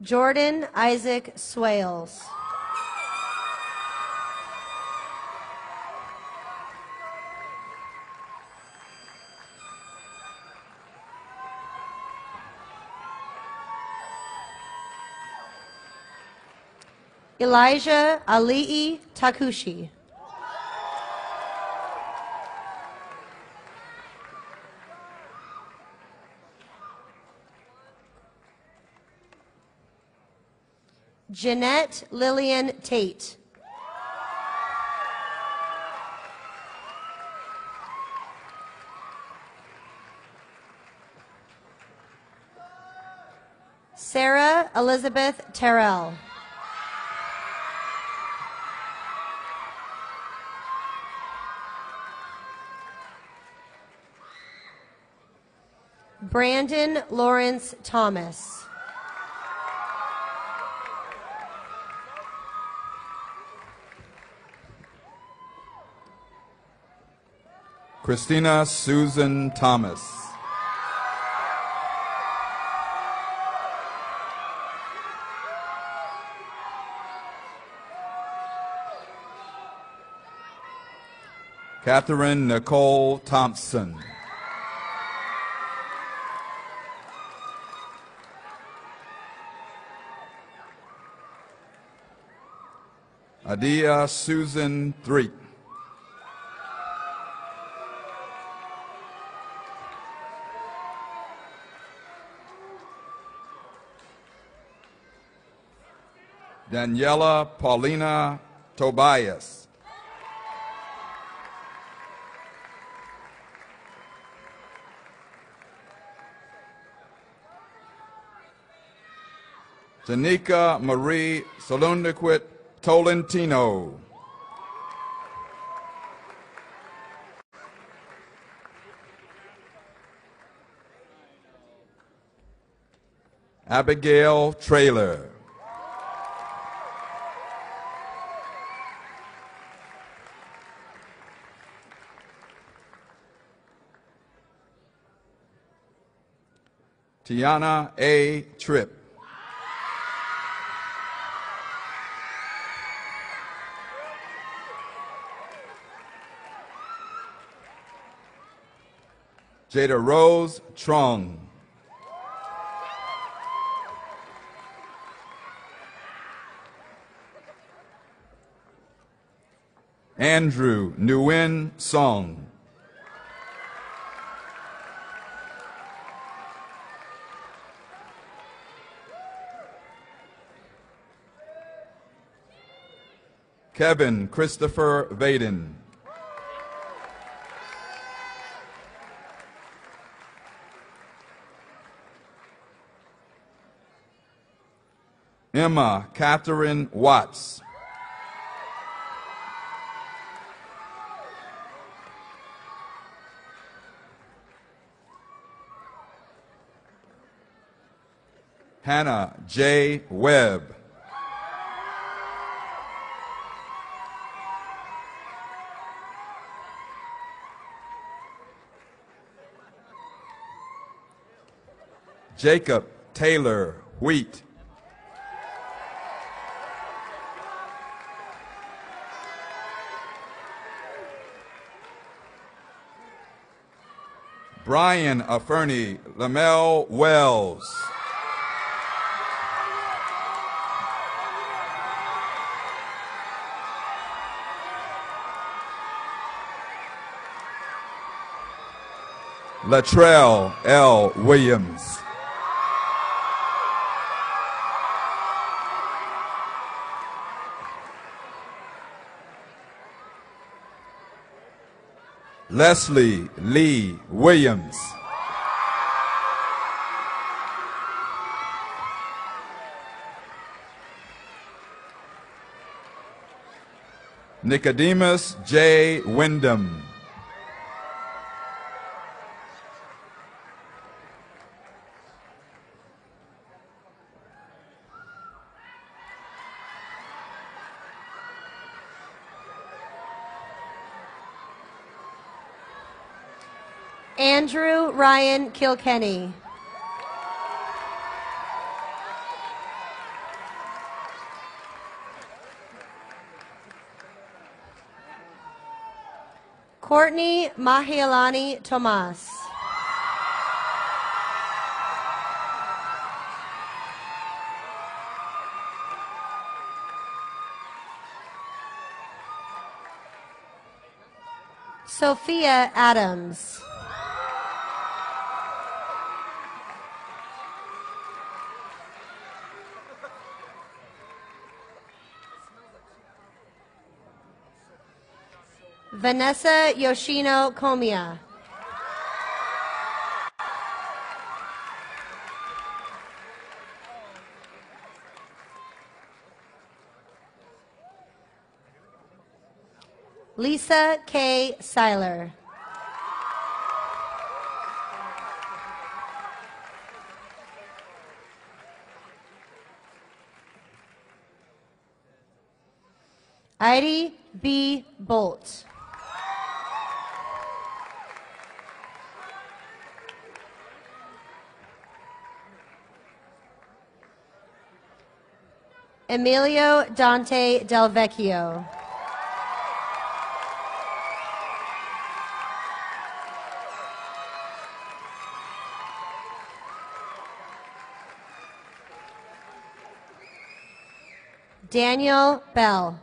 Jordan Isaac Swales. Elijah Ali'i Takushi. Jeanette Lillian Tate. Sarah Elizabeth Terrell. Brandon Lawrence Thomas. Christina Susan Thomas. Catherine Nicole Thompson. Adia Susan Threet. Daniela Paulina Tobias. Janika Marie Solundiquit Tolentino. Abigail Trailer. Tiana A. Tripp. Jada Rose Trong. Andrew Nguyen Song. Kevin Christopher Vaden. Emma Catherine Watts. Hannah J. Webb. Jacob Taylor Wheat. Brian Aferny Lamel Wells. Latrell L. Williams. Leslie Lee Williams. Nicodemus J. Wyndham. Andrew Ryan Kilkenny. Courtney Mahialani Tomas. Sophia Adams. Vanessa Yoshino Komiya. Lisa K. Seiler. Heidi B. Bolt. Emilio Dante Del Vecchio. Daniel Bell.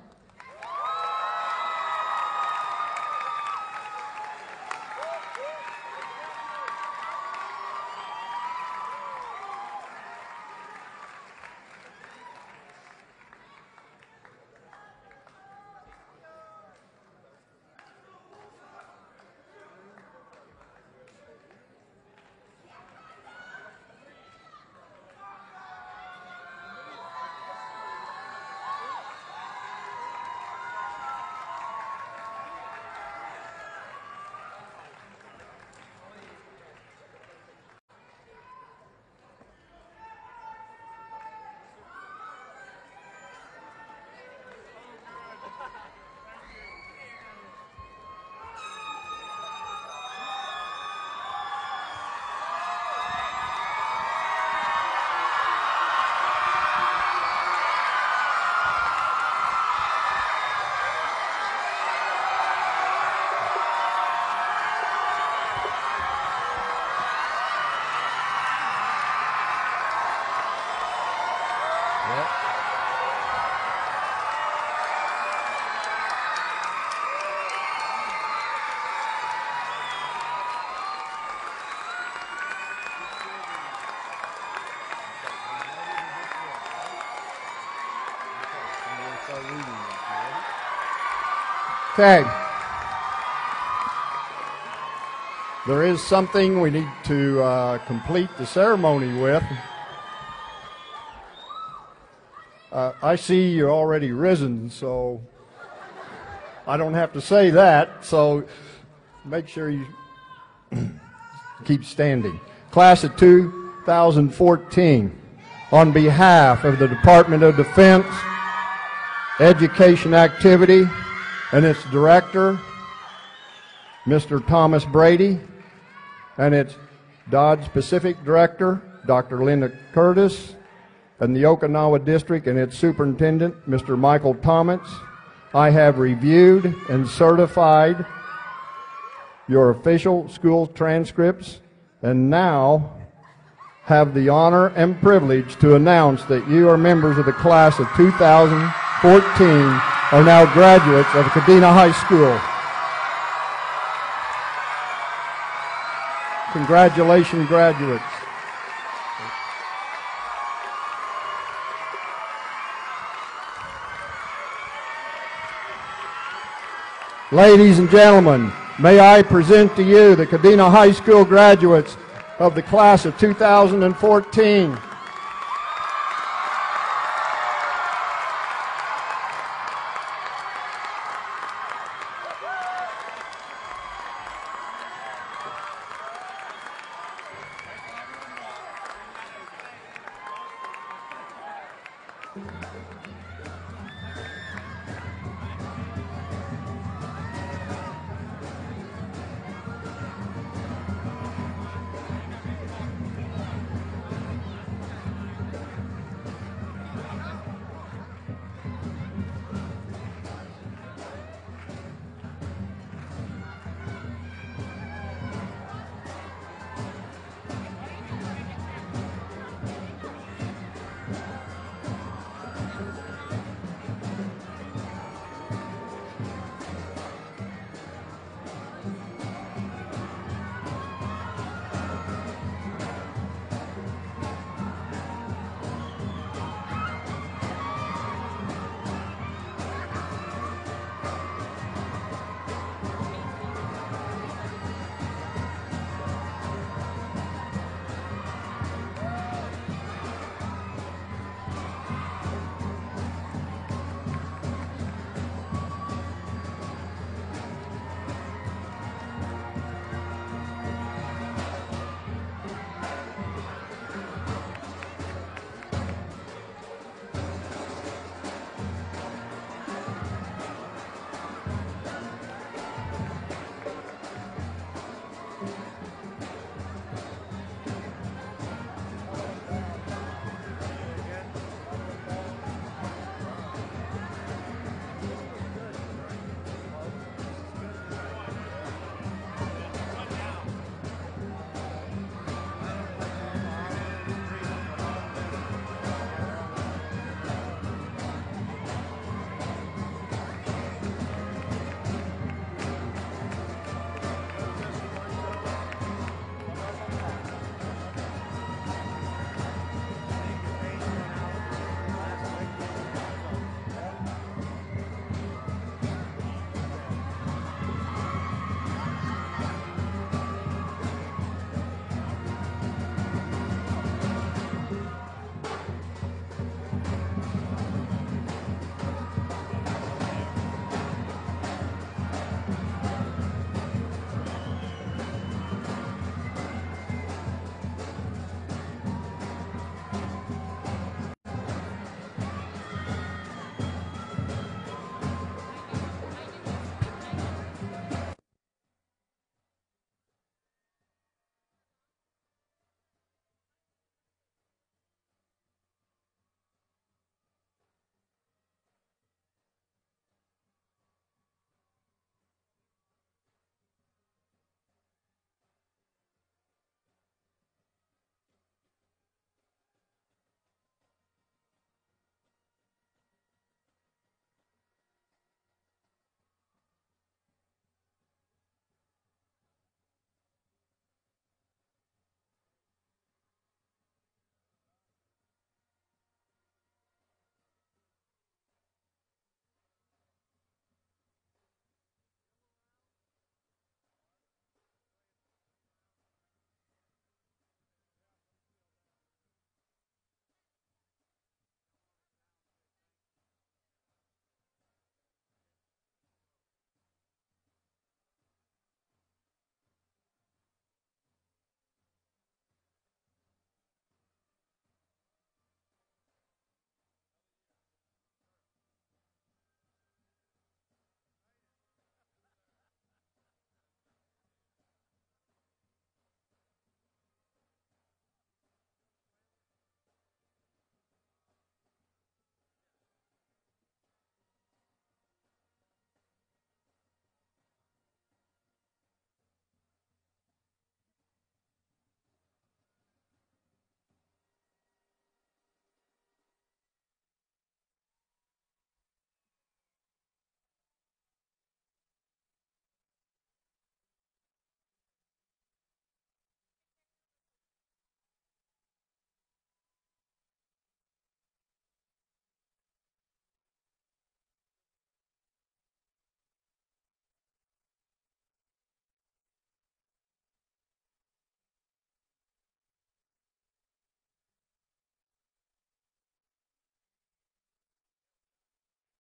Okay. There is something we need to complete the ceremony with. I see you're already risen, so I don't have to say that, so make sure you keep standing. Class of 2014, on behalf of the Department of Defense, Education Activity, and its director, Mr. Thomas Brady, and its Dodge Pacific Director, Dr. Linda Curtis, and the Okinawa District and its Superintendent, Mr. Michael Thomas, I have reviewed and certified your official school transcripts and now have the honor and privilege to announce that you are members of the class of 2014 are now graduates of Kadena High School. Congratulations, graduates. Ladies and gentlemen, may I present to you the Kadena High School graduates of the class of 2014.